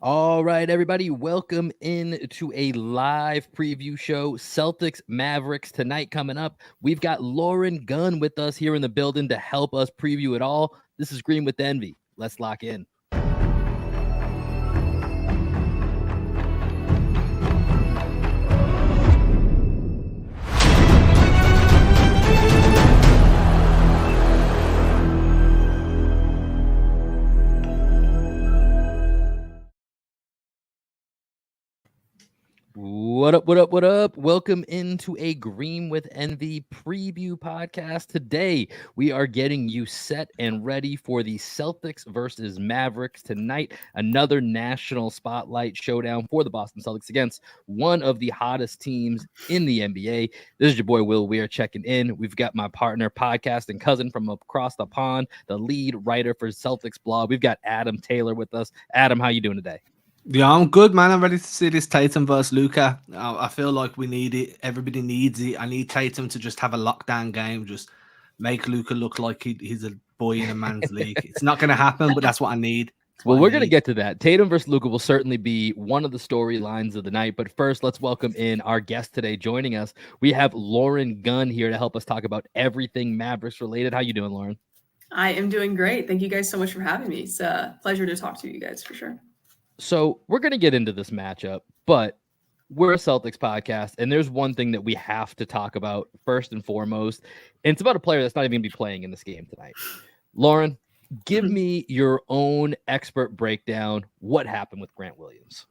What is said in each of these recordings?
All right, everybody, welcome in to a live preview show. Celtics Mavericks tonight coming up. We've got Lauren Gunn with us here in the building to help us preview it all. This is Green with Envy. Let's lock in. What up, what up, what up? Welcome into a Green with Envy preview podcast. Today, we are getting you set and ready for the Celtics versus Mavericks tonight. Another national spotlight showdown for the Boston Celtics against one of the hottest teams in the NBA. This is your boy, Will. We are checking in. We've got my partner, podcast and cousin from across the pond, the lead writer for Celtics blog. We've got Adam Taylor with us. Adam, how you doing today? Yeah, I'm good, man. I'm ready to see this Tatum versus Luka. I feel like we need it. Everybody needs it. I need Tatum to just have a lockdown game, just make Luka look like he's a boy in a man's league. It's not going to happen, but that's what I need. Well, we're going to get to that. Tatum versus Luka will certainly be one of the storylines of the night. But first, let's welcome in our guest today joining us. We have Lauren Gunn here to help us talk about everything Mavericks related. How you doing, Lauren? I am doing great. Thank you guys so much for having me. It's a pleasure to talk to you guys for sure. So we're going to get into this matchup, but we're a Celtics podcast, and there's one thing that we have to talk about first and foremost, and it's about a player that's not even going to be playing in this game tonight. Lauren, give me your own expert breakdown. What happened with Grant Williams?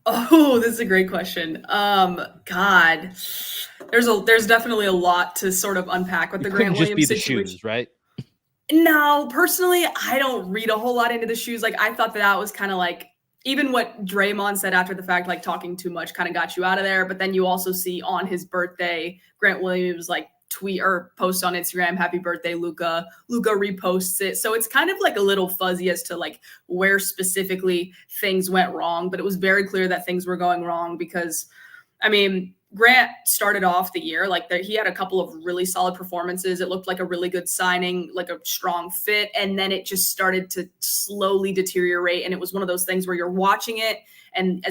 Oh, this is a great question. God, there's definitely a lot to sort of unpack with the Grant Williams situation. Just be the shoes, right? No, personally, I don't read a whole lot into the shoes. Like, I thought that was kind of like, even what Draymond said after the fact, like talking too much kind of got you out of there. But then you also see on his birthday, Grant Williams like tweet or post on Instagram, "Happy birthday, Luka." Luka reposts it. So it's kind of like a little fuzzy as to like where specifically things went wrong. But it was very clear that things were going wrong because, I mean, Grant started off the year like he had a couple of really solid performances. It looked like a really good signing, like a strong fit. And then it just started to slowly deteriorate. And it was one of those things where you're watching it. And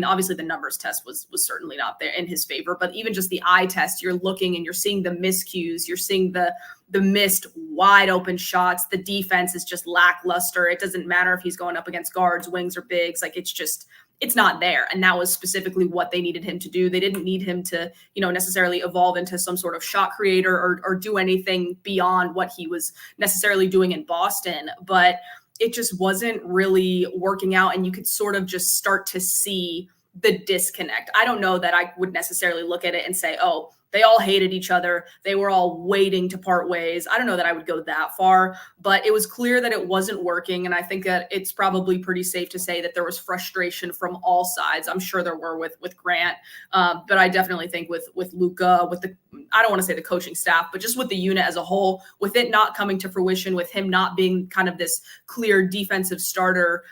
obviously the numbers test was certainly not there in his favor, but even just the eye test, you're looking and you're seeing the miscues, you're seeing the missed wide open shots. The defense is just lackluster. It doesn't matter if he's going up against guards, wings, or bigs. Like it's not there. And that was specifically what they needed him to do. They didn't need him to, necessarily evolve into some sort of shot creator or do anything beyond what he was necessarily doing in Boston. But it just wasn't really working out. And you could sort of just start to see the disconnect. I don't know that I would necessarily look at it and say, oh, they all hated each other. They were all waiting to part ways. I don't know that I would go that far, but it was clear that it wasn't working. And I think that it's probably pretty safe to say that there was frustration from all sides. I'm sure there were with Grant, but I definitely think with Luka, I don't want to say the coaching staff, but just with the unit as a whole, with it not coming to fruition, with him not being kind of this clear defensive starter,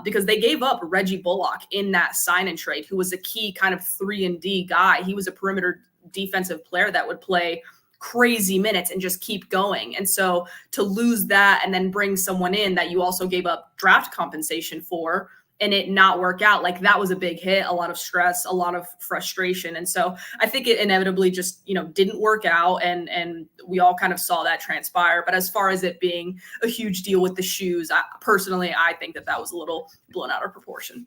because they gave up Reggie Bullock in that sign and trade, who was a key kind of 3-and-D guy. He was a perimeter defensive player that would play crazy minutes and just keep going. And so to lose that and then bring someone in that you also gave up draft compensation for and it not work out, like that was a big hit, a lot of stress, a lot of frustration. And so I think it inevitably just, didn't work out and we all kind of saw that transpire. But as far as it being a huge deal with the shoes, I think that was a little blown out of proportion.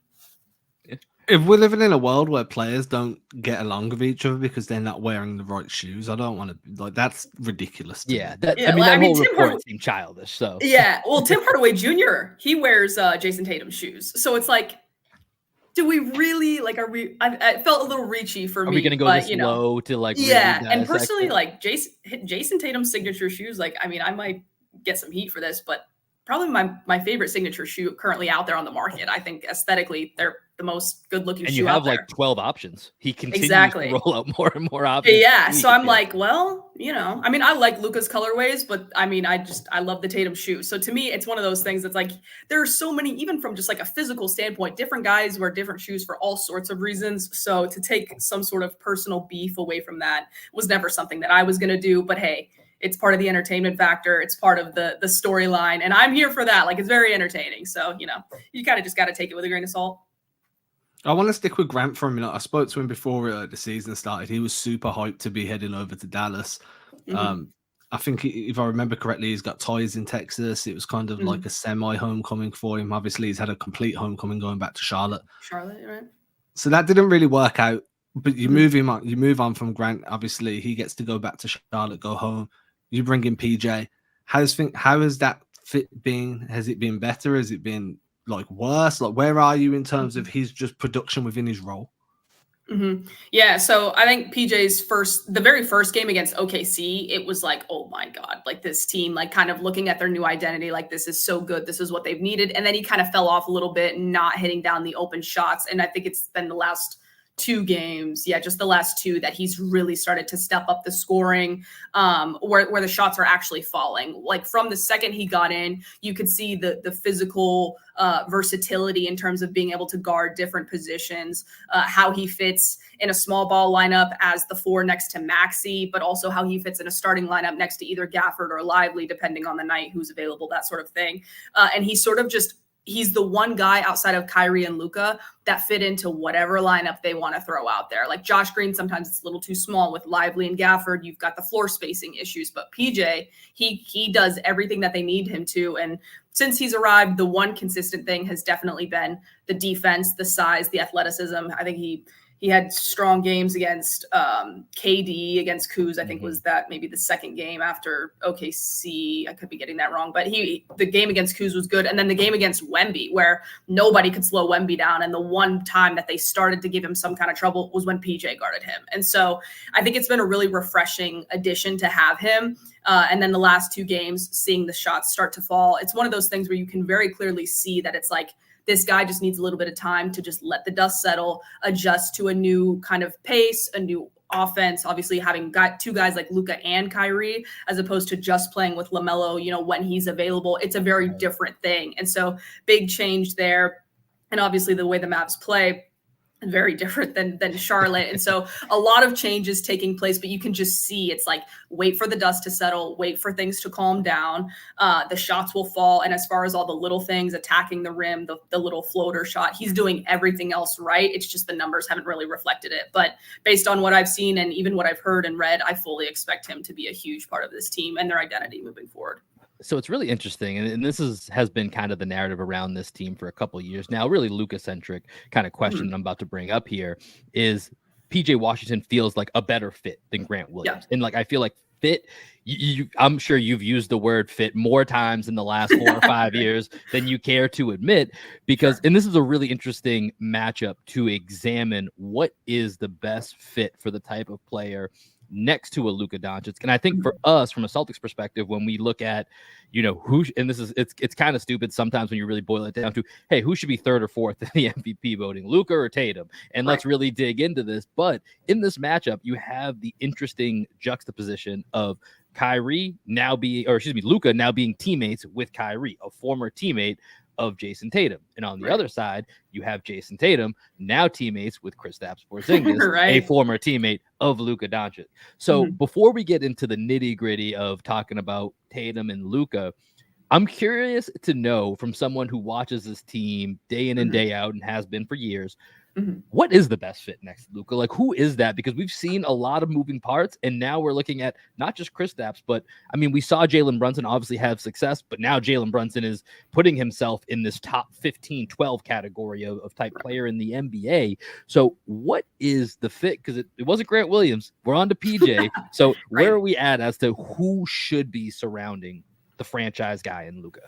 If we're living in a world where players don't get along with each other because they're not wearing the right shoes, I don't want to that's ridiculous. That whole report seemed childish. So yeah, well, Tim Hardaway Jr. he wears Jason Tatum shoes, so it's like, do we really like? Are we? I felt a little reachy for me. Are we going to go this low to like? Yeah, really and personally, like Jason Tatum's signature shoes. Like, I mean, I might get some heat for this, but probably my favorite signature shoe currently out there on the market. I think aesthetically they're the most good-looking shoe out there. And you have like 12 options. He continues to roll out more and more options. Yeah, so I'm like, well, I mean, I like Luka's colorways, but I mean, I love the Tatum shoe. So to me, it's one of those things that's like, there are so many, even from just like a physical standpoint, different guys wear different shoes for all sorts of reasons. So to take some sort of personal beef away from that was never something that I was going to do. But hey, it's part of the entertainment factor. It's part of the storyline. And I'm here for that. Like, it's very entertaining. So, you kind of just got to take it with a grain of salt. I want to stick with Grant for a minute. I spoke to him before the season started. He was super hyped to be heading over to Dallas. I think if I remember correctly, he's got ties in Texas. It was kind of like a semi-homecoming for him. Obviously, he's had a complete homecoming going back to Charlotte. Right? So that didn't really work out. But you move him on. You move on from Grant. Obviously, he gets to go back to Charlotte, go home. You bring in PJ. How has that fit been? Has it been better? Has it been like worse? Like, where are you in terms of his just production within his role? Yeah, so I think PJ's the very first game against OKC, it was like, oh my God, like this team, like kind of looking at their new identity, like this is so good. This is what they've needed. And then he kind of fell off a little bit, not hitting down the open shots. And I think it's been the last 2 games, just the last 2, that he's really started to step up the scoring, where the shots are actually falling. Like from the second he got in, you could see the physical versatility in terms of being able to guard different positions, how he fits in a small ball lineup as the 4 next to Maxey, but also how he fits in a starting lineup next to either Gafford or Lively, depending on the night, who's available, that sort of thing. And he's sort of he's the one guy outside of Kyrie and Luka that fit into whatever lineup they want to throw out there. Like Josh Green, sometimes it's a little too small. With Lively and Gafford, you've got the floor spacing issues. But PJ, he does everything that they need him to. And since he's arrived, the one consistent thing has definitely been the defense, the size, the athleticism. I think he had strong games against KD, against Kuz, I think was that maybe the second game after OKC. I could be getting that wrong, but the game against Kuz was good. And then the game against Wemby, where nobody could slow Wemby down. And the one time that they started to give him some kind of trouble was when PJ guarded him. And so I think it's been a really refreshing addition to have him. And then the last 2 games, seeing the shots start to fall. It's one of those things where you can very clearly see that it's like, this guy just needs a little bit of time to just let the dust settle, adjust to a new kind of pace, a new offense. Obviously, having got 2 guys like Luka and Kyrie, as opposed to just playing with LaMelo, when he's available, it's a very different thing. And so big change there. And obviously the way the Mavs play, very different than Charlotte. And so a lot of changes taking place, but you can just see it's like, wait for the dust to settle, wait for things to calm down. The shots will fall. And as far as all the little things, attacking the rim, the little floater shot, he's doing everything else right. It's just the numbers haven't really reflected it. But based on what I've seen and even what I've heard and read, I fully expect him to be a huge part of this team and their identity moving forward. So it's really interesting, and this has been kind of the narrative around this team for a couple of years now. Really Luka-centric kind of question I'm about to bring up here is PJ Washington feels like a better fit than Grant Williams. And like I feel like fit, I'm sure you've used the word fit more times in the last 4 or 5 years than you care to admit, because and this is a really interesting matchup to examine what is the best fit for the type of player next to a Luka Doncic. And I think for us, from a Celtics perspective, when we look at, who, and this is, it's kind of stupid sometimes when you really boil it down to, hey, who should be 3rd or 4th in the MVP voting, Luka or Tatum? And let's really dig into this. But in this matchup, you have the interesting juxtaposition of Luka now being teammates with Kyrie, a former teammate of Jason Tatum. And on the other side, you have Jason Tatum, now teammates with Kristaps Porzingis, a former teammate of Luka Doncic. So before we get into the nitty-gritty of talking about Tatum and Luka, I'm curious to know from someone who watches this team day in and day out and has been for years, what is the best fit next to Luka? Like, who is that? Because we've seen a lot of moving parts, and now we're looking at not just Kristaps, but I mean, we saw Jalen Brunson obviously have success, but now Jalen Brunson is putting himself in this top 15, 12 category of type player in the NBA. So what is the fit? Because it wasn't Grant Williams. We're on to PJ. So where are we at as to who should be surrounding the franchise guy in Luka?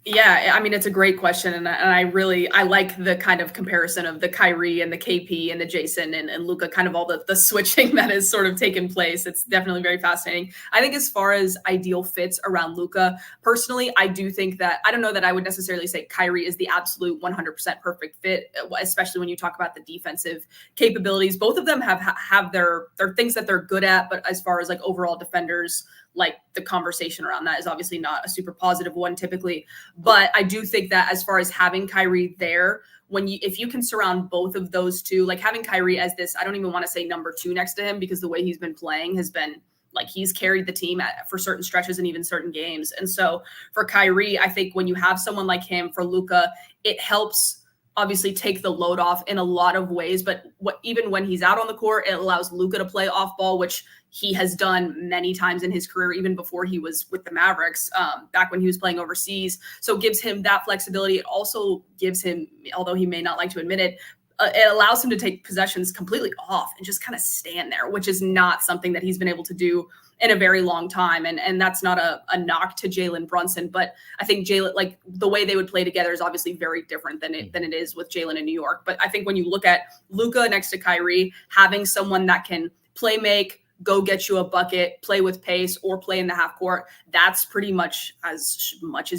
Yeah, I mean, it's a great question. And I like the kind of comparison of the Kyrie and the KP and the Jason and Luka, kind of all the switching that has sort of taken place. It's definitely very fascinating. I think as far as ideal fits around Luka, personally, I do think that, I don't know that I would necessarily say Kyrie is the absolute 100% perfect fit, especially when you talk about the defensive capabilities. Both of them have their things that they're good at, but as far as like overall defenders, like the conversation around that is obviously not a super positive one typically. But I do think that as far as having Kyrie there, if you can surround both of those two, like having Kyrie as this, I don't even want to say number 2 next to him, because the way he's been playing has been Like he's carried the team for certain stretches and even certain games. And so for Kyrie, I think when you have someone like him, for Luka, it helps obviously take the load off in a lot of ways. But even when he's out on the court, it allows Luka to play off ball, which he has done many times in his career, even before he was with the Mavericks, back when he was playing overseas. So it gives him that flexibility. It also gives him, although he may not like to admit it, it allows him to take possessions completely off and just kind of stand there, which is not something that he's been able to do in a very long time. And that's not a knock to Jalen Brunson, but I think Jalen, like the way they would play together is obviously very different than it is with Jalen in New York. But I think when you look at Luka next to Kyrie, having someone that can play make, go get you a bucket, play with pace, or play in the half court, that's pretty much as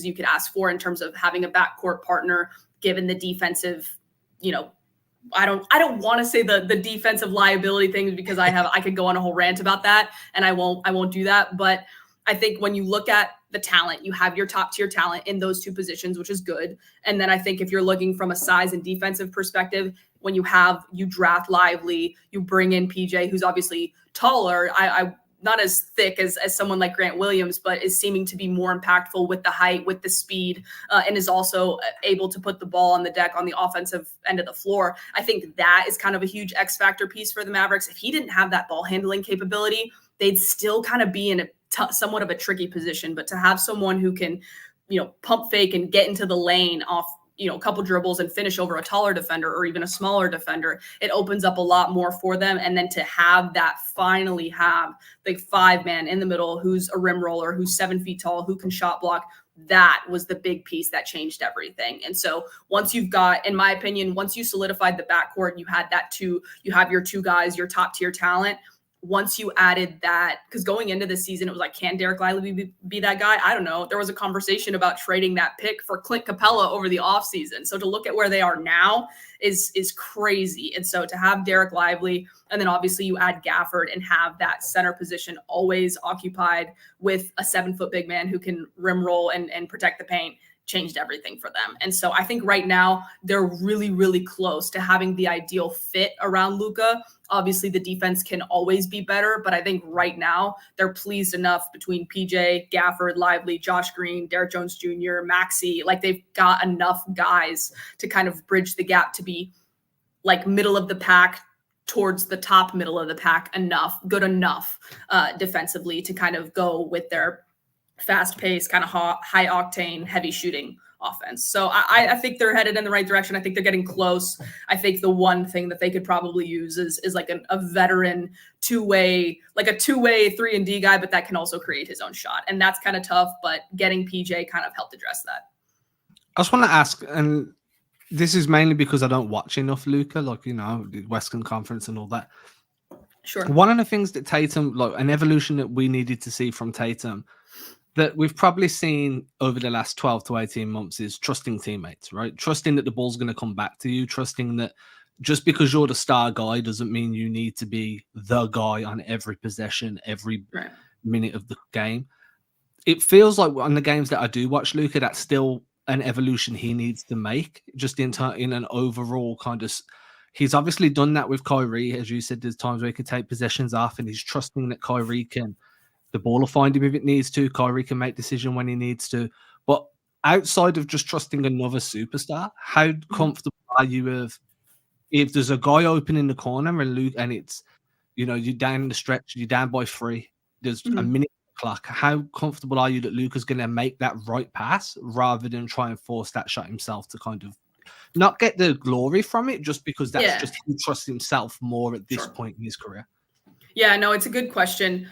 you could ask for in terms of having a backcourt partner, given the defensive, I don't want to say the defensive liability things, because I could go on a whole rant about that, and I won't do that. But I think when you look at the talent, you have your top tier talent in those two positions, which is good. And then I think if you're looking from a size and defensive perspective, when you draft Lively, you bring in PJ, who's obviously taller. I not as thick as someone like Grant Williams, but is seeming to be more impactful with the height, with the speed, and is also able to put the ball on the deck on the offensive end of the floor. I think that is kind of a huge X factor piece for the Mavericks. If he didn't have that ball handling capability, they'd still kind of be in somewhat of a tricky position. But to have someone who can, pump fake and get into the lane off, a couple dribbles and finish over a taller defender or even a smaller defender, it opens up a lot more for them. And then to finally have the 5-man in the middle, who's a rim roller, who's 7 feet tall, who can shot block, that was the big piece that changed everything. And so once you've got, in my opinion, once you solidified the backcourt, you have your two guys, your top tier talent. Once you added that, because going into the season, it was like, can Derek Lively be that guy? I don't know. There was a conversation about trading that pick for Clint Capella over the offseason. So to look at where they are now is crazy. And so to have Derek Lively, and then obviously you add Gafford and have that center position always occupied with a 7-foot big man who can rim roll and protect the paint, changed everything for them. And so I think right now they're really, really close to having the ideal fit around Luka. Obviously the defense can always be better, but I think right now they're pleased enough between PJ, Gafford, Lively, Josh Green, Derek Jones Jr., Maxey, like they've got enough guys to kind of bridge the gap to be like middle of the pack towards the top middle of the pack good enough defensively to kind of go with their fast-paced, kind of high octane, heavy shooting offense. So I think they're headed in the right direction. I think they're getting close. I think the one thing that they could probably use is like a veteran two-way 3-and-D guy, but that can also create his own shot. And that's kind of tough, but getting PJ kind of helped address that. I just want to ask, and this is mainly because I don't watch enough Luka, the Western Conference and all that. Sure. One of the things that Tatum, like an evolution that we needed to see from Tatum, that we've probably seen over the last 12 to 18 months is trusting teammates, right? Trusting that the ball's going to come back to you, trusting that just because you're the star guy doesn't mean you need to be the guy on every possession, every minute of the game. It feels like on the games that I do watch Luka, that's still an evolution he needs to make, just in an overall kind of. He's obviously done that with Kyrie, as you said. There's times where he can take possessions off, and he's trusting that Kyrie can. The ball will find him if it needs to. Kyrie can make decision when he needs to. But outside of just trusting another superstar, how comfortable are you with if there's a guy open in the corner and it's, you're down the stretch, you're down by 3, there's a minute clock. How comfortable are you that Luka's going to make that right pass rather than try and force that shot himself to kind of not get the glory from it, just because that's just he trusts himself more at this point in his career? Yeah, no, it's a good question.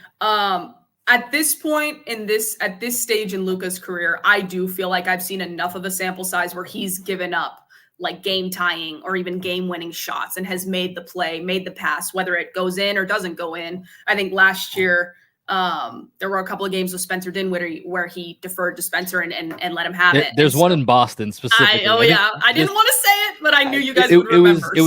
At this point at this stage in Luka's career, I do feel like I've seen enough of a sample size where he's given up like game tying or even game winning shots and has made the play, made the pass, whether it goes in or doesn't go in. I think last year there were a couple of games with Spencer Dinwiddie where he deferred to Spencer and let him have it. There's one in Boston specifically. I didn't want to say it, but I knew you guys would remember. It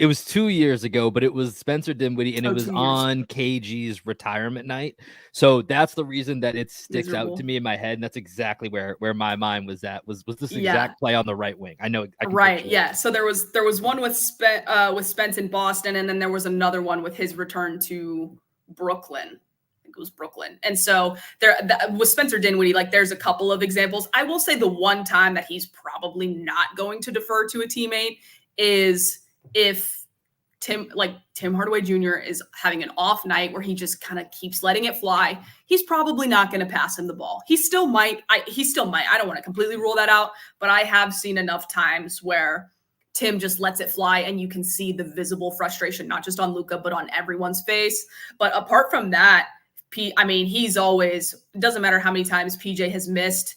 was 2 years ago, but it was Spencer Dinwiddie, and it was on KG's retirement night. So that's the reason that it sticks out to me in my head, and that's exactly where my mind was at. Was this exact play on the right wing? I know. Right. Yeah. So there was one with Spence in Boston, and then there was another one with his return to Brooklyn. it was Brooklyn. And so with Spencer Dinwiddie, like there's a couple of examples. I will say the one time that he's probably not going to defer to a teammate is if Tim Hardaway Jr. is having an off night where he just kind of keeps letting it fly. He's probably not going to pass him the ball. He still might. I don't want to completely rule that out, but I have seen enough times where Tim just lets it fly and you can see the visible frustration, not just on Luka, but on everyone's face. But apart from that, he's always, doesn't matter how many times PJ has missed,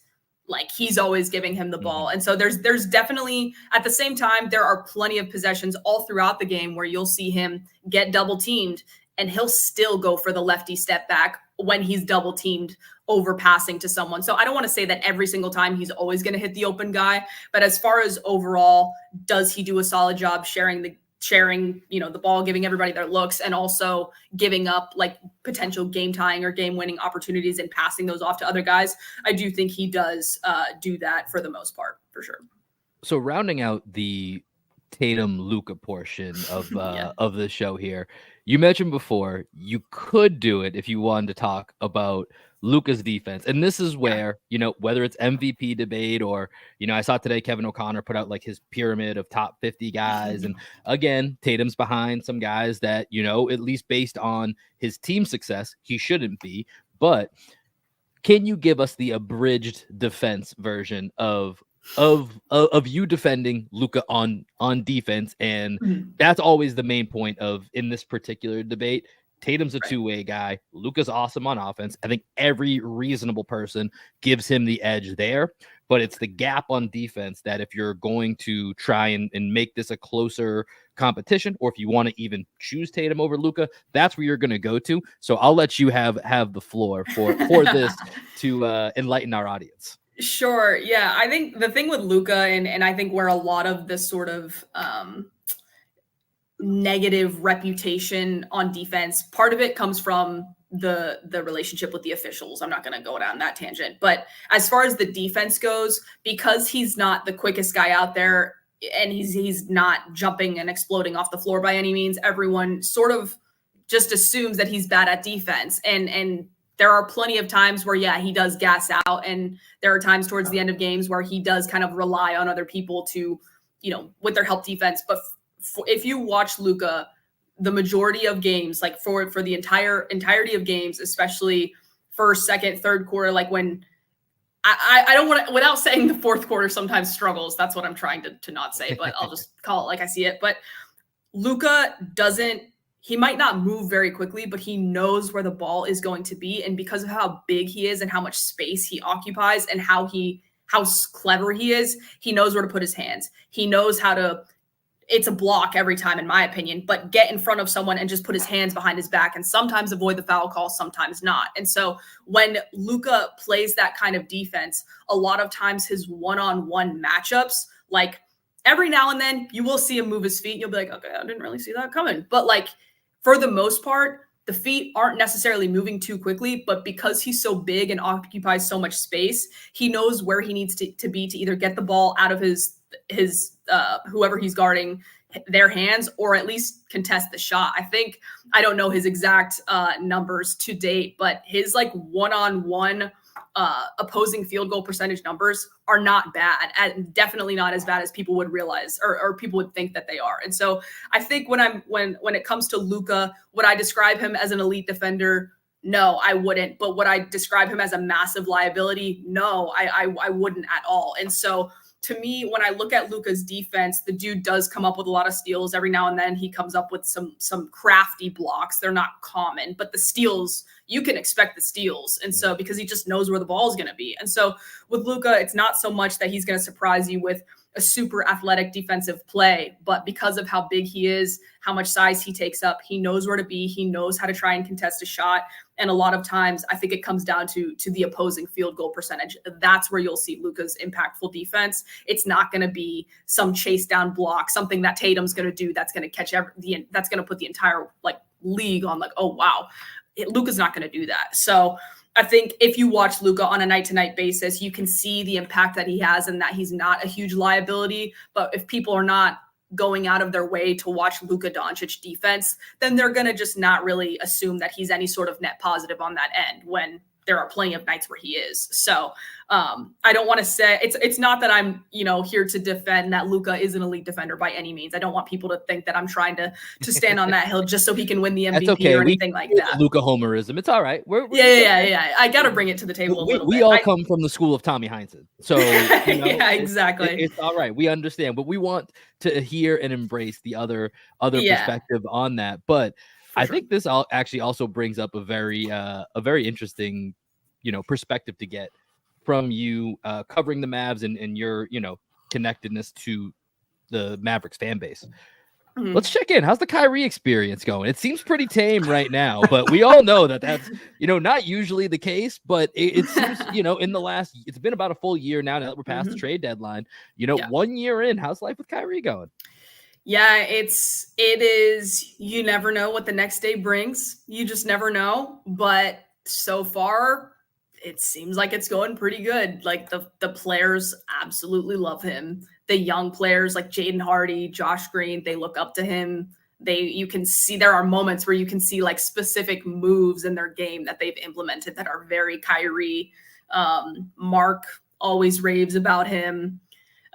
like he's always giving him the ball. And so there's definitely, at the same time, there are plenty of possessions all throughout the game where you'll see him get double teamed and he'll still go for the lefty step back when he's double teamed over passing to someone. So I don't want to say that every single time he's always going to hit the open guy, but as far as overall, does he do a solid job sharing the ball, giving everybody their looks, and also giving up like potential game tying or game winning opportunities and passing those off to other guys? I do think he does do that for the most part, for sure. So rounding out the Tatum Luka portion of of the show here, you mentioned before you could do it if you wanted to talk about Luka's defense. And this is where, whether it's MVP debate or, I saw today Kevin O'Connor put out like his pyramid of top 50 guys. And again, Tatum's behind some guys that, at least based on his team success, he shouldn't be. But can you give us the abridged defense version of you defending Luka on defense? And that's always the main point in this particular debate. Tatum's a two-way guy. Luka's awesome on offense. I think every reasonable person gives him the edge there, but it's the gap on defense that if you're going to try and make this a closer competition, or if you want to even choose Tatum over Luka, that's where you're going to go to. So I'll let you have the floor for this to enlighten our audience. Sure. Yeah. I think the thing with Luka, and I think where a lot of this sort of negative reputation on defense, part of it comes from the relationship with the officials. I'm not going to go down that tangent, but as far as the defense goes, because he's not the quickest guy out there and he's not jumping and exploding off the floor by any means, everyone sort of just assumes that he's bad at defense. And there are plenty of times where, he does gas out. And there are times towards the end of games where he does kind of rely on other people to, with their help defense. But if you watch Luka, the majority of games, like for the entirety of games, especially first, second, third quarter, like when I don't want to, without saying the fourth quarter sometimes struggles, that's what I'm trying to not say, but I'll just call it like I see it. But Luka he might not move very quickly, but he knows where the ball is going to be. And because of how big he is and how much space he occupies and how clever he is, he knows where to put his hands. He knows how to, it's a block every time, in my opinion, but get in front of someone and just put his hands behind his back and sometimes avoid the foul call, sometimes not. And so when Luka plays that kind of defense, a lot of times his one-on-one matchups, like every now and then you will see him move his feet. You'll be like, okay, I didn't really see that coming. But like for the most part, the feet aren't necessarily moving too quickly, but because he's so big and occupies so much space, he knows where he needs to be to either get the ball out of his whoever he's guarding their hands, or at least contest the shot. I don't know his exact numbers to date, but his like one-on-one opposing field goal percentage numbers are not bad, and definitely not as bad as people would realize or people would think that they are. And so I think when it comes to Luka, would I describe him as an elite defender? No, I wouldn't. But would I describe him as a massive liability? No, I wouldn't at all. And so to me, when I look at Luka's defense, the dude does come up with a lot of steals. Every now and then he comes up with some crafty blocks. They're not common, but the steals, you can expect the steals. And so because he just knows where the ball is going to be. And so with Luka, it's not so much that he's going to surprise you with a super athletic defensive play, but because of how big he is, how much size he takes up, he knows where to be. He knows how to try and contest a shot. And a lot of times I think it comes down to the opposing field goal percentage. That's where you'll see Luka's impactful defense. It's not going to be some chase down block, something that Tatum's going to do that's going to catch that's going to put the entire like league on like, oh, wow, Luka's not going to do that. So I think if you watch Luka on a night-to-night basis, you can see the impact that he has and that he's not a huge liability. But if people are not going out of their way to watch Luka Doncic defense, then they're going to just not really assume that he's any sort of net positive on that end when there are plenty of nights where he is. So I don't want to say it's not that I'm, here to defend that Luka is an elite defender by any means. I don't want people to think that I'm trying to stand on that hill just so he can win the MVP. That's okay. Or anything like that. Luka homerism. It's all right. Yeah. I got to bring it to the table a little bit. We all come from the school of Tommy Heinsohn. So yeah, exactly. It's all right. We understand, but we want to hear and embrace the other perspective on that. But I think this actually also brings up a very interesting, perspective to get from you covering the Mavs and your, connectedness to the Mavericks fan base. Mm-hmm. Let's check in. How's the Kyrie experience going? It seems pretty tame right now, but we all know that's, not usually the case, but it seems, in the last, it's been about a full year now that we're past the trade deadline, 1 year in, how's life with Kyrie going? Yeah, it is. You never know what the next day brings. You just never know. But so far, it seems like it's going pretty good. Like the players absolutely love him. The young players like Jaden Hardy, Josh Green, they look up to him. You can see there are moments where you can see like specific moves in their game that they've implemented that are very Kyrie. Mark always raves about him.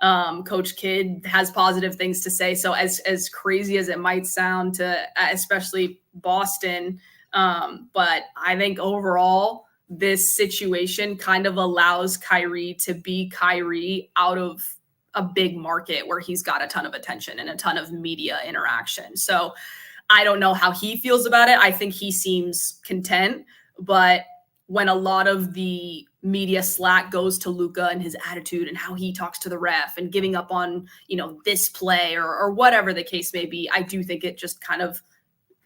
Coach Kidd has positive things to say. So as crazy as it might sound to especially Boston, but I think overall this situation kind of allows Kyrie to be Kyrie out of a big market where he's got a ton of attention and a ton of media interaction. So I don't know how he feels about it. I think he seems content, but when a lot of the media slack goes to Luka and his attitude and how he talks to the ref and giving up on, this play or whatever the case may be, I do think it just kind of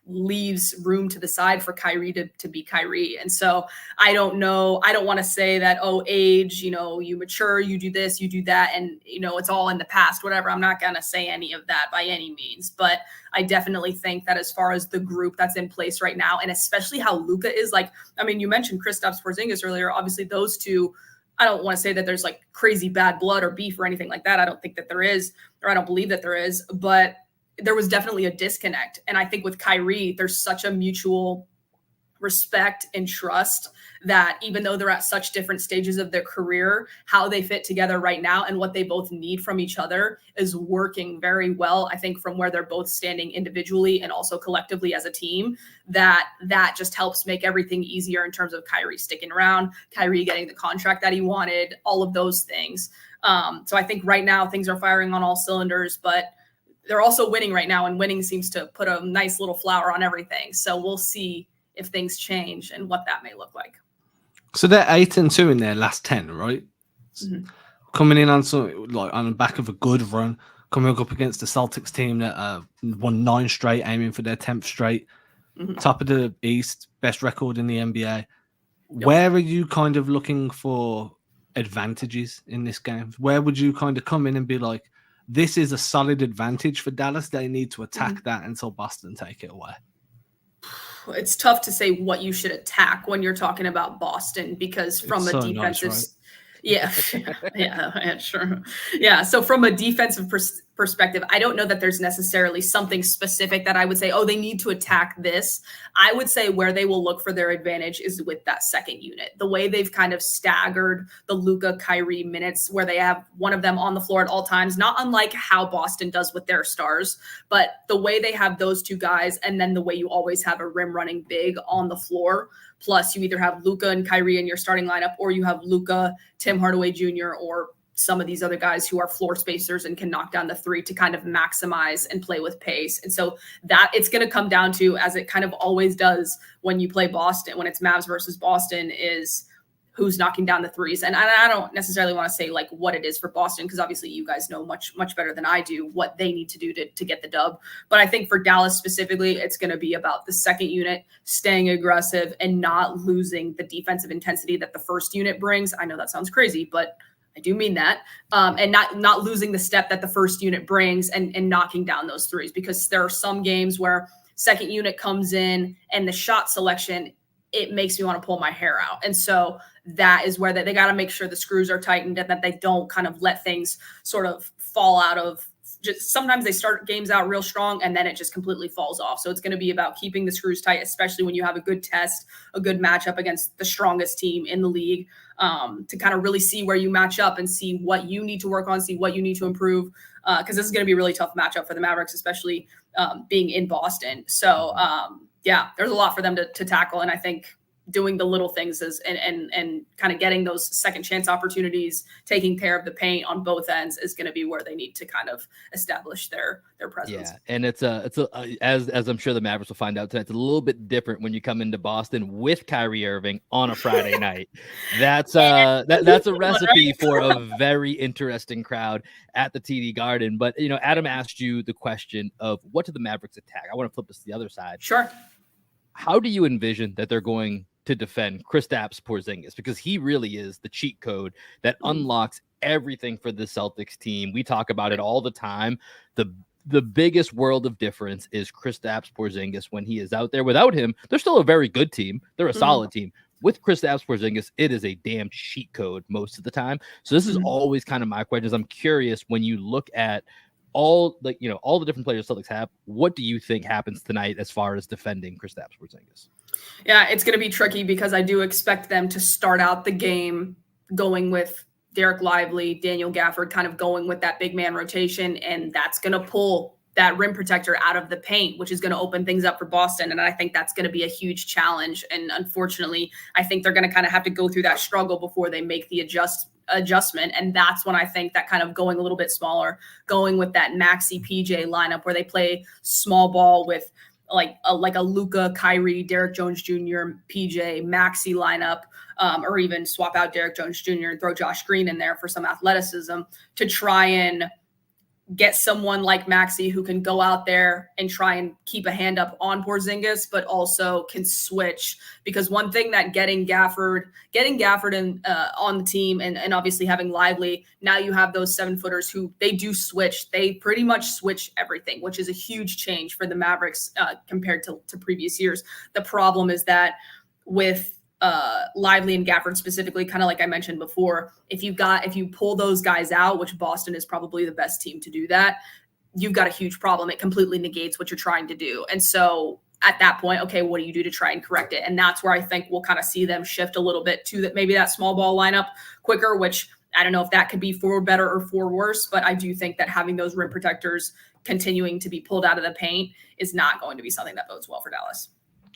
leaves room to the side for Kyrie to be Kyrie. And so I don't know. I don't want to say that, age, you mature, you do this, you do that. And, it's all in the past, whatever. I'm not going to say any of that by any means, but I definitely think that as far as the group that's in place right now, and especially how Luka is you mentioned Kristaps Porzingis earlier, obviously those two, I don't want to say that there's like crazy bad blood or beef or anything like that. I don't think that there is, or I don't believe that there is, but there was definitely a disconnect. And I think with Kyrie, there's such a mutual respect and trust that even though they're at such different stages of their career, how they fit together right now and what they both need from each other is working very well. I think from where they're both standing individually and also collectively as a team, that just helps make everything easier in terms of Kyrie sticking around, Kyrie getting the contract that he wanted, all of those things. So I think right now things are firing on all cylinders, but they're also winning right now, and winning seems to put a nice little flower on everything. So we'll see if things change and what that may look like. So they're 8-2 in their last 10, right? Mm-hmm. Coming in on the back of a good run, coming up against the Celtics team that won 9 straight, aiming for their 10th straight. Mm-hmm. Top of the East, best record in the NBA. Yep. Where are you kind of looking for advantages in this game? Where would you kind of come in and be like, this is a solid advantage for Dallas. They need to attack that until Boston take it away. It's tough to say what you should attack when you're talking about Boston because from a defensive, nice, right? Yeah, sure. Yeah. So from a defensive perspective, I don't know that there's necessarily something specific that I would say, they need to attack this. I would say where they will look for their advantage is with that second unit. The way they've kind of staggered the Luka Kyrie minutes where they have one of them on the floor at all times, not unlike how Boston does with their stars, but the way they have those two guys and then the way you always have a rim running big on the floor. Plus, you either have Luka and Kyrie in your starting lineup, or you have Luka, Tim Hardaway Jr., or some of these other guys who are floor spacers and can knock down the three to kind of maximize and play with pace. And so that it's going to come down to, as it kind of always does when you play Boston, when it's Mavs versus Boston, is who's knocking down the threes. And I don't necessarily want to say like what it is for Boston, because obviously you guys know much better than I do what they need to do to get the dub. But I think for Dallas specifically, it's going to be about the second unit staying aggressive and not losing the defensive intensity that the first unit brings. I know that sounds crazy, but I do mean that. And not losing the step that the first unit brings and knocking down those threes, because there are some games where second unit comes in and the shot selection, it makes me want to pull my hair out. And so that is where they got to make sure the screws are tightened and that they don't kind of let things sort of fall out of just sometimes they start games out real strong and then it just completely falls off. So it's going to be about keeping the screws tight, especially when you have a good test, a good matchup against the strongest team in the league, to kind of really see where you match up and see what you need to work on, see what you need to improve. Because this is going to be a really tough matchup for the Mavericks, especially being in Boston. So yeah, there's a lot for them to tackle. And I think doing the little things and kind of getting those second chance opportunities, taking care of the paint on both ends is going to be where they need to kind of establish their presence. Yeah, and it's as I'm sure the Mavericks will find out tonight, it's a little bit different when you come into Boston with Kyrie Irving on a Friday night. That's a recipe for a very interesting crowd at the TD Garden. But Adam asked you the question of what do the Mavericks attack? I want to flip this to the other side. Sure. How do you envision that they're going to defend Kristaps Porzingis? Because he really is the cheat code that unlocks everything for the Celtics team. We talk about it all the time. The biggest world of difference is Kristaps Porzingis when he is out there. Without him, they're still a very good team. They're a solid team. With Kristaps Porzingis, it is a damn cheat code most of the time. So this is always kind of my question. I'm curious, when you look at all the different players Celtics have, what do you think happens tonight as far as defending Kristaps Porzingis? Yeah, it's going to be tricky because I do expect them to start out the game going with Derek Lively, Daniel Gafford, kind of going with that big man rotation, and that's going to pull that rim protector out of the paint, which is going to open things up for Boston. And I think that's going to be a huge challenge. And unfortunately, I think they're going to kind of have to go through that struggle before they make the adjustment. And that's when I think that kind of going a little bit smaller, going with that Maxey PJ lineup where they play small ball with like a Luka, Kyrie, Derek Jones Jr., PJ, Maxey lineup, or even swap out Derek Jones Jr. and throw Josh Green in there for some athleticism to try and get someone like Maxey who can go out there and try and keep a hand up on Porzingis, but also can switch. Because one thing that getting Gafford in, on the team and obviously having Lively, now you have those 7-footers who they do switch. They pretty much switch everything, which is a huge change for the Mavericks compared to previous years. The problem is that with Lively and Gafford specifically, kind of like I mentioned before, if you pull those guys out, which Boston is probably the best team to do that, you've got a huge problem. It completely negates what you're trying to do. And so at that point, okay, what do you do to try and correct it? And that's where I think we'll kind of see them shift a little bit to that small ball lineup quicker, which I don't know if that could be for better or for worse, but I do think that having those rim protectors continuing to be pulled out of the paint is not going to be something that bodes well for Dallas.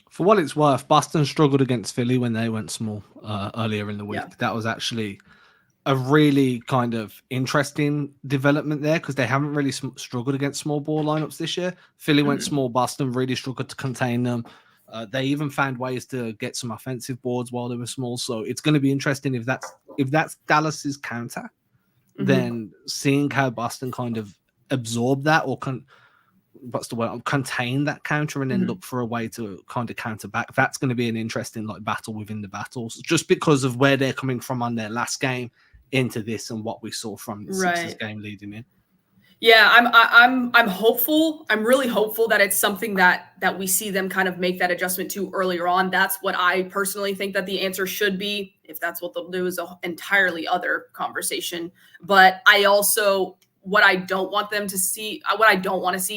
For what it's worth, Boston struggled against Philly when they went small earlier in the week. Yeah. That was actually a really kind of interesting development there because they haven't really struggled against small ball lineups this year. Philly went small, Boston really struggled to contain them. They even found ways to get some offensive boards while they were small. So it's going to be interesting if that's Dallas's counter, then seeing how Boston kind of absorb that or contain that counter and then look for a way to kind of counter back. That's going to be an interesting battle within the battles, just because of where they're coming from on their last game into this and what we saw from the Sixers game leading in. Yeah, I'm hopeful. I'm really hopeful that it's something that we see them kind of make that adjustment to earlier on. That's what I personally think that the answer should be. If that's what they'll do is an entirely other conversation. But I also, what I don't want to see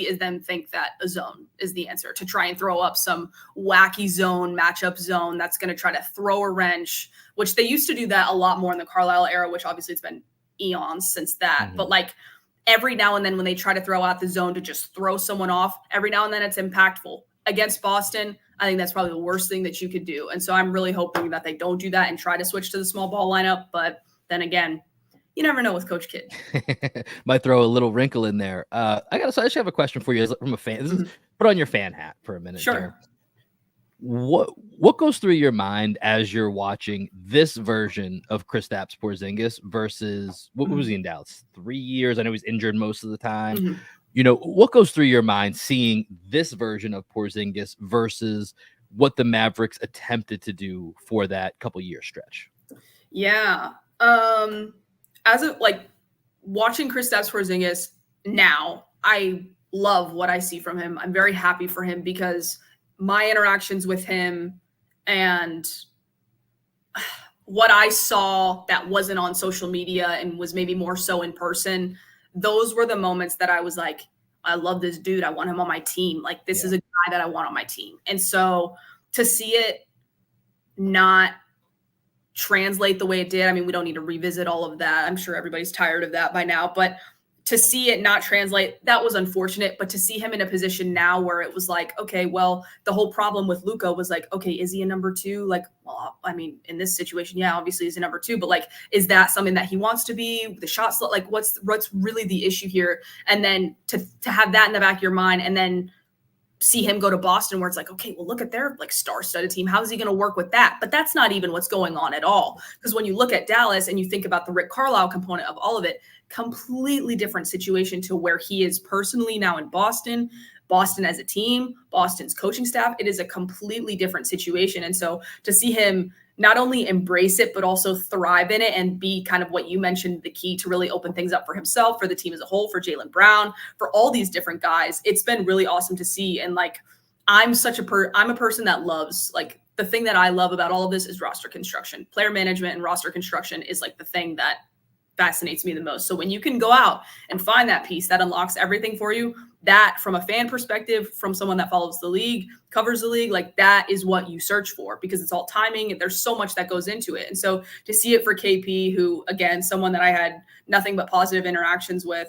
is them think that a zone is the answer, to try and throw up some wacky matchup zone that's going to try to throw a wrench, which they used to do that a lot more in the Carlisle era, which obviously it's been eons since that. But every now and then when they try to throw out the zone to just throw someone off, every now and then it's impactful. Against Boston, I think that's probably the worst thing that you could do. And so I'm really hoping that they don't do that and try to switch to the small ball lineup. But then again, you never know with Coach Kidd. Might throw a little wrinkle in there. I actually have a question for you from a fan. Put on your fan hat for a minute. Sure. There. What goes through your mind as you're watching this version of Kristaps Porzingis versus what was he in Dallas? 3 years. I know he's injured most of the time. What goes through your mind seeing this version of Porzingis versus what the Mavericks attempted to do for that couple year stretch? Yeah. As of watching Kristaps Porzingis now, I love what I see from him. I'm very happy for him because my interactions with him and what I saw that wasn't on social media and was maybe more so in person, those were the moments that I was like, I love this dude. I want him on my team. Like, this is a guy that I want on my team. And so to see it not translate the way it did, I mean, we don't need to revisit all of that. I'm sure everybody's tired of that by now, but to see it not translate, that was unfortunate. But to see him in a position now where it was like, okay, well, the whole problem with Luka was like, okay, is he a number two? Like, well, I mean, in this situation, yeah, obviously he's a number two, but like, is that something that he wants to be? The shot slot, like, what's really the issue here? And then to have that in the back of your mind, and then see him go to Boston where it's like, okay, well, look at their like star-studded team. How is he going to work with that? But that's not even what's going on at all. Because when you look at Dallas and you think about the Rick Carlisle component of all of it, completely different situation to where he is personally now in Boston as a team, Boston's coaching staff. It is a completely different situation. And so to see him not only embrace it, but also thrive in it and be kind of what you mentioned, the key to really open things up for himself, for the team as a whole, for Jaylen Brown, for all these different guys. It's been really awesome to see. And like, I'm a person that loves, like, the thing that I love about all of this is roster construction. Player management and roster construction is like the thing that fascinates me the most. So when you can go out and find that piece that unlocks everything for you, that from a fan perspective, from someone that follows the league, covers the league, like that is what you search for, because it's all timing and there's so much that goes into it. And so to see it for KP, who again, someone that I had nothing but positive interactions with,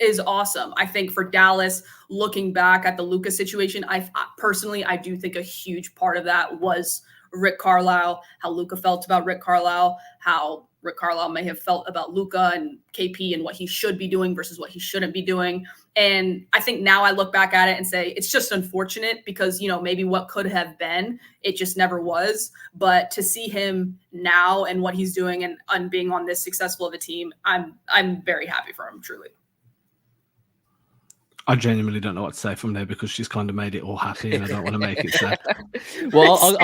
is awesome. I think for Dallas, looking back at the Luka situation, I personally do think a huge part of that was Rick Carlisle, how Luka felt about Rick Carlisle, how Rick Carlisle may have felt about Luka and KP and what he should be doing versus what he shouldn't be doing. And I think now I look back at it and say, it's just unfortunate because, you know, maybe what could have been, it just never was. But to see him now and what he's doing and being on this successful of a team, I'm very happy for him, truly. I genuinely don't know what to say from there because she's kind of made it all happy and I don't want to make it sad. Well,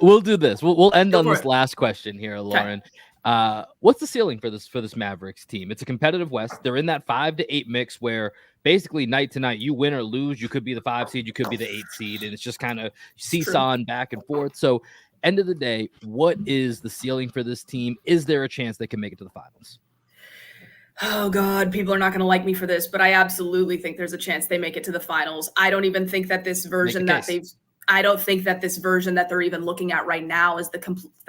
we'll do this. We'll end on this last question here, Lauren. Okay. What's the ceiling for this Mavericks team? It's a competitive West. They're in that 5 to 8 mix where basically night to night, you win or lose. You could be the 5 seed, you could be the 8 seed, and it's just kind of seesawing back and forth. So, end of the day, what is the ceiling for this team? Is there a chance they can make it to the finals? Oh God, people are not going to like me for this, but I absolutely think there's a chance they make it to the finals. I don't even think that this version I don't think that this version that they're even looking at right now is the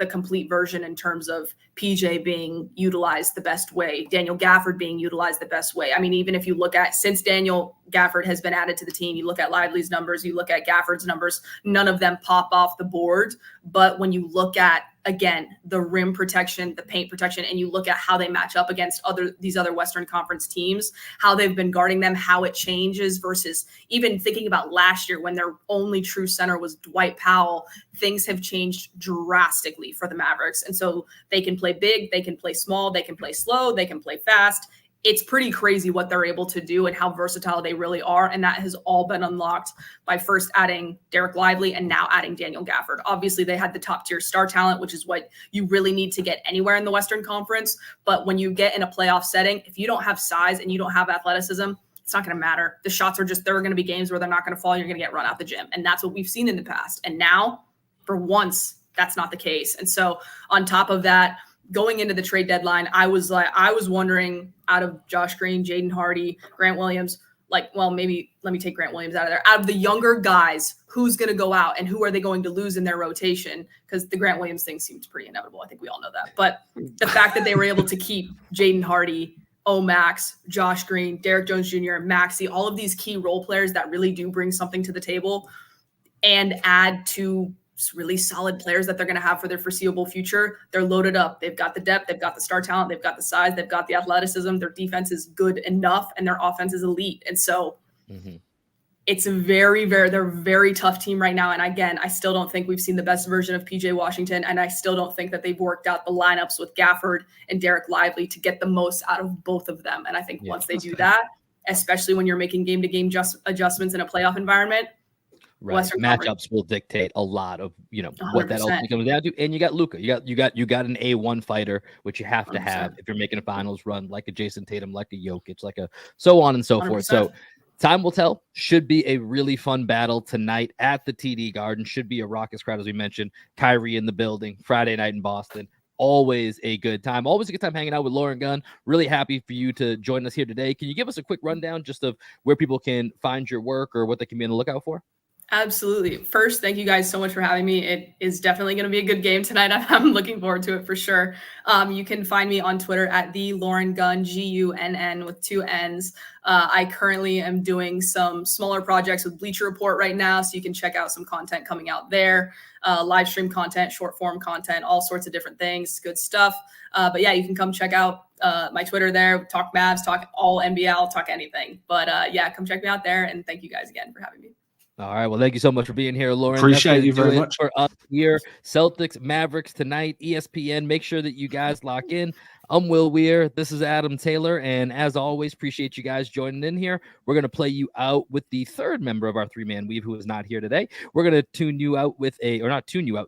complete version in terms of PJ being utilized the best way, Daniel Gafford being utilized the best way. I mean, even if you look at, since Daniel Gafford has been added to the team, you look at Lively's numbers, you look at Gafford's numbers, none of them pop off the board. But when you look at, again, the rim protection, the paint protection, and you look at how they match up against these other Western Conference teams, how they've been guarding them, how it changes versus even thinking about last year when their only true center was Dwight Powell, things have changed drastically for the Mavericks. And so they can play big, they can play small, they can play slow, they can play fast. It's pretty crazy what they're able to do and how versatile they really are. And that has all been unlocked by first adding Derek Lively and now adding Daniel Gafford. Obviously, they had the top tier star talent, which is what you really need to get anywhere in the Western Conference. But when you get in a playoff setting, if you don't have size and you don't have athleticism, it's not going to matter. The shots are just, there are going to be games where they're not going to fall. You're going to get run out the gym. And that's what we've seen in the past. And now, for once, that's not the case. And so on top of that, going into the trade deadline, I was wondering, out of Josh Green, Jaden Hardy, Grant Williams, maybe let me take Grant Williams out of there. Out of the younger guys, who's going to go out and who are they going to lose in their rotation? Because the Grant Williams thing seems pretty inevitable. I think we all know that. But the fact that they were able to keep Jaden Hardy, Max, Josh Green, Derek Jones Jr., Maxey, all of these key role players that really do bring something to the table, and add to really solid players that they're going to have for their foreseeable future. They're loaded up. They've got the depth. They've got the star talent. They've got the size. They've got the athleticism. Their defense is good enough and their offense is elite. And so it's a they're a very tough team right now. And again, I still don't think we've seen the best version of PJ Washington. And I still don't think that they've worked out the lineups with Gafford and Derek Lively to get the most out of both of them. And I think once they do that, especially when you're making game-to-game adjustments in a playoff environment, right, matchups will dictate a lot of, what that ultimately comes down to. And you got Luka, you got an A1 fighter, which you have to 100%. Have if you're making a finals run, like a Jason Tatum, like a Jokic, like a so on and so 100%. Forth. So time will tell. Should be a really fun battle tonight at the TD Garden. Should be a raucous crowd, as we mentioned. Kyrie in the building, Friday night in Boston. always a good time. Always a good time hanging out with Lauren Gunn. Really happy for you to join us here today. Can you give us a quick rundown just of where people can find your work or what they can be on the lookout for? Absolutely. First, thank you guys so much for having me. It is definitely going to be a good game tonight. I'm looking forward to it for sure. You can find me on Twitter at the Lauren Gunn, Gunn with 2 N's. I currently am doing some smaller projects with Bleacher Report right now, so you can check out some content coming out there. Live stream content, short form content, all sorts of different things. Good stuff. But yeah, you can come check out my Twitter there. Talk Mavs, talk all NBL, talk anything. But yeah, come check me out there. And thank you guys again for having me. All right. Well, thank you so much for being here, Lauren. Appreciate you very much. For us here, Celtics, Mavericks tonight, ESPN. Make sure that you guys lock in. I'm Will Weir. This is Adam Taylor. And as always, appreciate you guys joining in here. We're going to play you out with the third member of our 3-man weave who is not here today. We're going to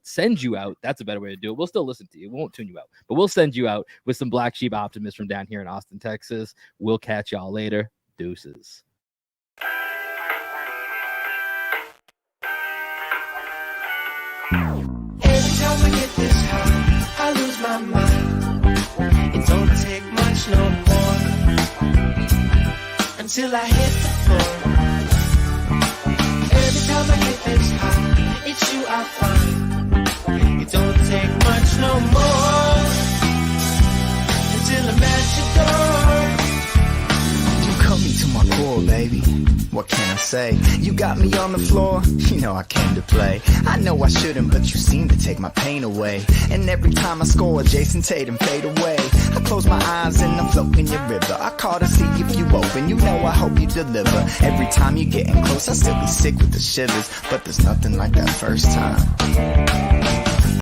send you out. That's a better way to do it. We'll still listen to you. We won't tune you out, but we'll send you out with some Black Sheep Optimists from down here in Austin, Texas. We'll catch y'all later. Deuces. Every time I get this high, I lose my mind. It don't take much no more until I hit the floor. Every time I get this high, it's you I find. It don't take much no more until I'm at your door. You cut me to my core, baby. What can I say? You got me on the floor, you know I came to play. I know I shouldn't, but you seem to take my pain away. And every time I score, Jason Tatum fade away. I close my eyes and I'm floating your river. I call to see if you open, you know I hope you deliver. Every time you're getting close, I still be sick with the shivers. But there's nothing like that first time.